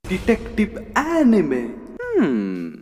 detective anime.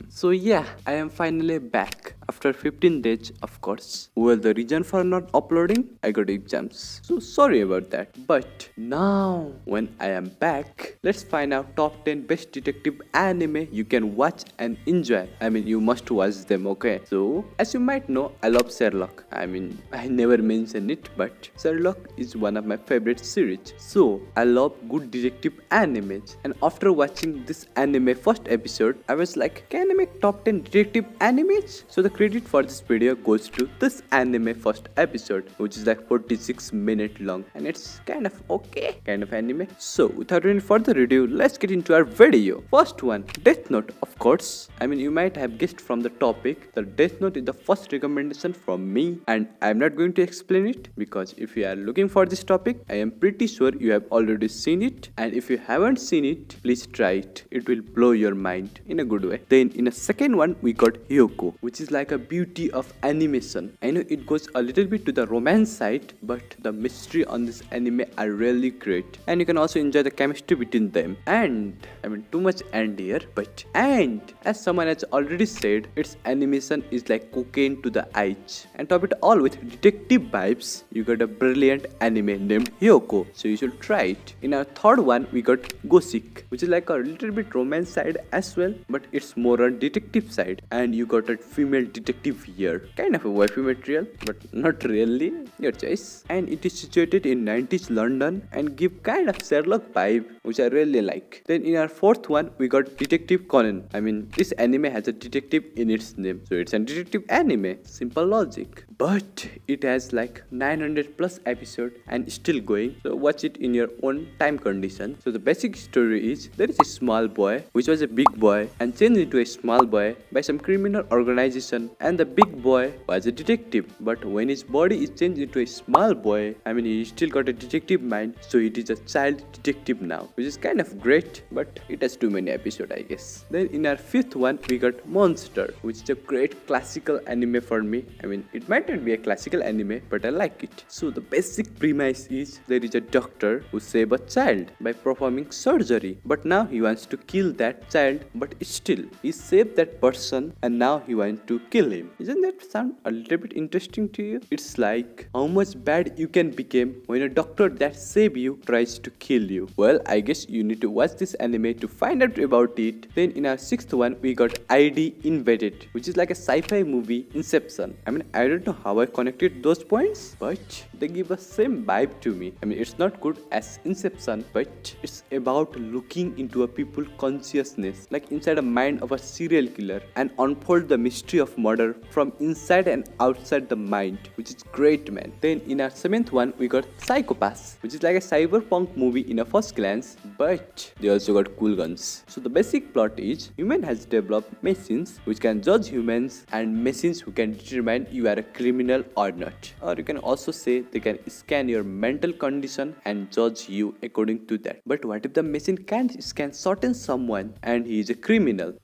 So yeah, I am finally back after 15 days, of course. Well, the reason for not uploading, I got exams. So sorry about that. But now, when I am back, let's find out top 10 best detective anime you can watch and enjoy. I mean, you must watch them, okay? So, as you might know, I love Sherlock. I mean, I never mentioned it, but Sherlock is one of my favorite series. So, I love good detective animes. And after watching this anime first episode, I was like, can I make top 10 detective animes? So the credit for this video goes to this anime first episode, which is like 46 minutes long, and it's kind of okay kind of anime. So without any further ado, let's get into our video. First one, Death Note, of course. I mean, you might have guessed from the topic that Death Note is the first recommendation from me, and I'm not going to explain it because if you are looking for this topic, I am pretty sure you have already seen it, and if you haven't seen it, please try it. It will blow your mind in a good way. Then in a second one, we got Hyoko, which is like a beauty of animation. I know it goes a little bit to the romance side, but the mystery on this anime are really great, and you can also enjoy the chemistry between them. And I mean, too much and here, but and as someone has already said, its animation is like cocaine to the eyes. And top it all with detective vibes, you got a brilliant anime named Hyoko, so you should try it. In our third one, we got Gosik, which is like a little bit romance side as well, but it's more on detective side. And you got a female detective here, kind of a waifu material, but not really, your choice. And it is situated in 90s London and give kind of Sherlock vibe, which I really like. Then in our fourth one, we got Detective Conan. I mean, this anime has a detective in its name, so it's a detective anime, simple logic. But it has like 900 plus episode and still going, so watch it in your own time condition. So the basic story is, there is a small boy which was a big boy and changed into a small boy by some criminal organization, and the big boy was a detective. But when his body is changed into a small boy, I mean, he still got a detective mind, so it is a child detective now, which is kind of great, but it has too many episodes, I guess. Then in our fifth one, we got Monster, which is a great classical anime for me. I mean, it might not be a classical anime, but I like it. So the basic premise is, there is a doctor who saves a child by performing surgery, but now he wants to kill that child, but still he saved that person and now he wants to kill him. Isn't that sound a little bit interesting to you? It's like how much bad you can become when a doctor that saved you tries to kill you. Well, I guess you need to watch this anime to find out about it. Then in our sixth one, we got ID Invaded, which is like a sci-fi movie, Inception. I mean, I don't know how I connected those points, but they give a same vibe to me. I mean, it's not good as Inception, but it's about looking into a people's consciousness, like inside a mind of a serial killer, and unfold the mystery of murder from inside and outside the mind, which is great, man. Then in our seventh one, we got Psychopaths, which is like a cyberpunk movie in a first glance, but they also got cool guns. So the basic plot is, human has developed machines which can judge humans and machines who can determine you are a criminal or not. Or you can also say they can scan your mental condition and judge you according to that. But what if the machine can't scan certain someone and he is a criminal?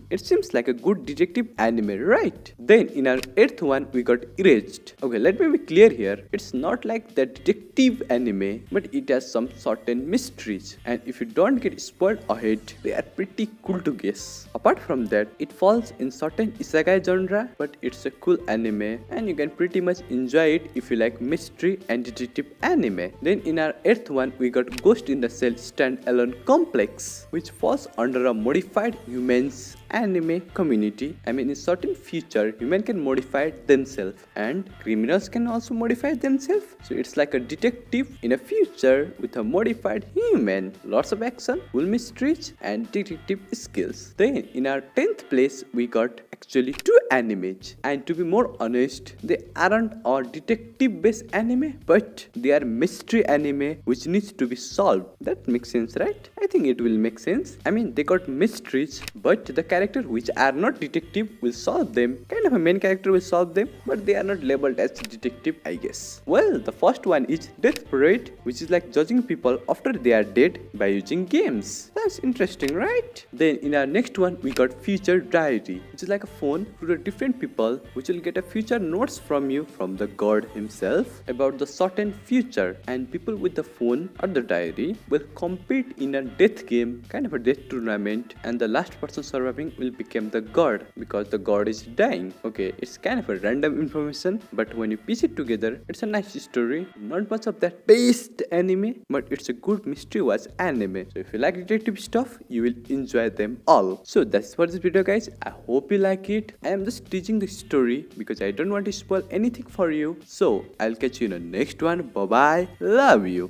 It seems like a good detective anime, right? Then in our eighth one, we got Erased. Okay, let me be clear here. It's not like the detective anime, but it has some certain mysteries. And if you don't get spoiled ahead, they are pretty cool to guess. Apart from that, it falls in certain isekai genre, but it's a cool anime and you can pretty much enjoy it if you like mystery and detective anime. Then in our eighth one, we got Ghost in the Shell Standalone Complex, which falls under a modified humans anime community. I mean, in certain future, humans can modify themselves and criminals can also modify themselves. So it's like a detective in a future with a modified human. Lots of action, cool mysteries, and detective skills. Then in our 10th place, we got actually two animes, and to be more honest, they aren't all detective based anime, but they are mystery anime which needs to be solved. That makes sense, right? I think it will make sense. I mean, they got mysteries, but the character which are not detective will solve them. Kind of a main character will solve them, but they are not labeled as detective, I guess. Well, the first one is Death Parade, which is like judging people after they are dead by using games. That's interesting, right? Then in our next one, we got Future Diary, which is like a phone to different people which will get a future notes from you from the god himself about the certain future, and people with the phone or the diary will compete in a death game, kind of a death tournament, and the last person surviving will become the god because the god is dying. Okay, it's kind of a random information, but when you piece it together, it's a nice story. Not much of that based anime, but it's a good mystery watch anime. So if you like detective stuff, you will enjoy them all. So that's for this video, guys. I hope you like it. I am just teaching the story because I don't want to spoil anything for you. So I'll catch you in the next one. Bye bye. Love you.